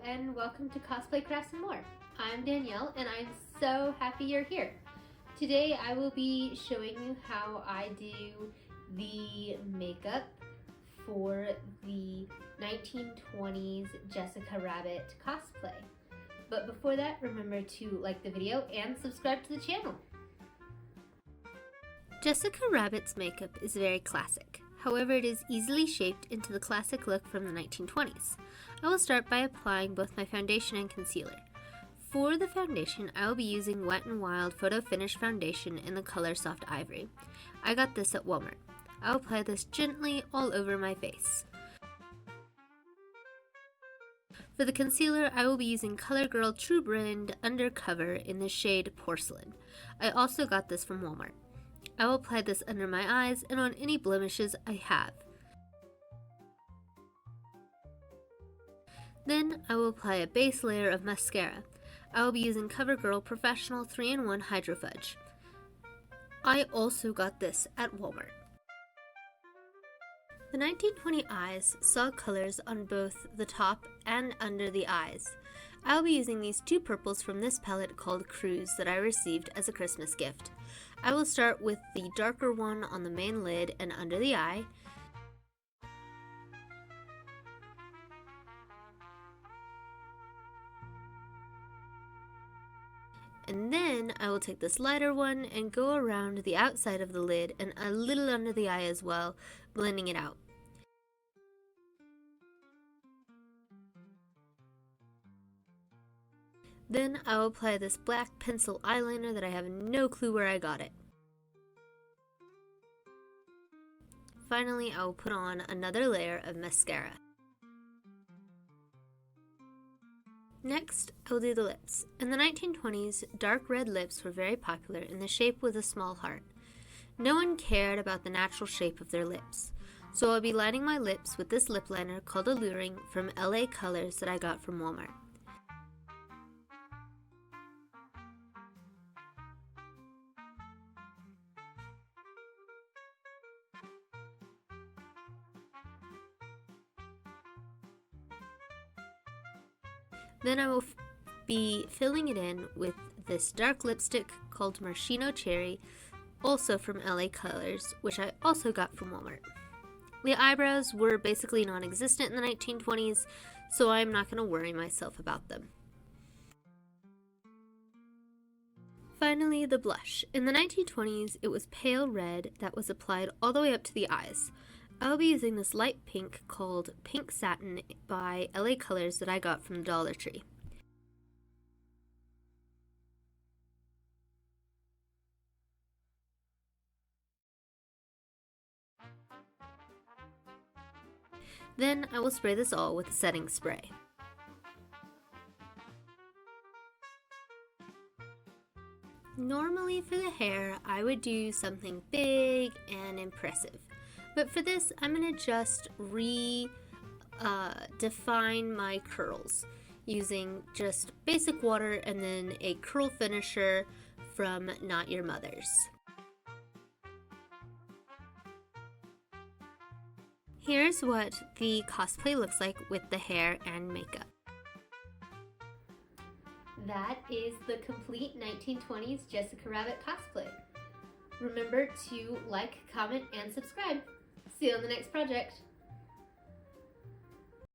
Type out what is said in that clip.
and welcome to Cosplay Crafts and More. I'm Danielle and I'm so happy you're here. Today I will be showing you how I do the makeup for the 1920s Jessica Rabbit cosplay. But before that, remember to like the video and subscribe to the channel. Jessica Rabbit's makeup is very classic. However, it is easily shaped into the classic look from the 1920s. I will start by applying both my foundation and concealer. For the foundation, I will be using Wet n Wild Photo Finish Foundation in the color Soft Ivory. I got this at Walmart. I will apply this gently all over my face. For the concealer, I will be using CoverGirl True Blend Undercover in the shade Porcelain. I also got this from Walmart. I will apply this under my eyes and on any blemishes I have. Then I will apply a base layer of mascara. I will be using CoverGirl Professional 3-in-1 Hydro Fudge. I also got this at Walmart. The 1920 eyes saw colors on both the top and under the eyes. I will be using these two purples from this palette called Cruise that I received as a Christmas gift. I will start with the darker one on the main lid and under the eye. And then I will take this lighter one and go around the outside of the lid and a little under the eye as well, blending it out. Then I will apply this black pencil eyeliner that I have no clue where I got it. Finally, I will put on another layer of mascara. Next, I will do the lips. In the 1920s, dark red lips were very popular and the shape was a small heart. No one cared about the natural shape of their lips, so I'll be lining my lips with this lip liner called Alluring from LA Colors that I got from Walmart. Then I will be filling it in with this dark lipstick called Maraschino Cherry, also from LA Colors, which I also got from Walmart. The eyebrows were basically non-existent in the 1920s, so I'm not going to worry myself about them. Finally, the blush. In the 1920s, it was pale red that was applied all the way up to the eyes. I'll be using this light pink called Pink Satin by LA Colors that I got from the Dollar Tree. Then I will spray this all with a setting spray. Normally for the hair, I would do something big and impressive. But for this, I'm going to just define my curls using just basic water and then a curl finisher from Not Your Mother's. Here's what the cosplay looks like with the hair and makeup. That is the complete 1920s Jessica Rabbit cosplay. Remember to like, comment, and subscribe. See you on the next project.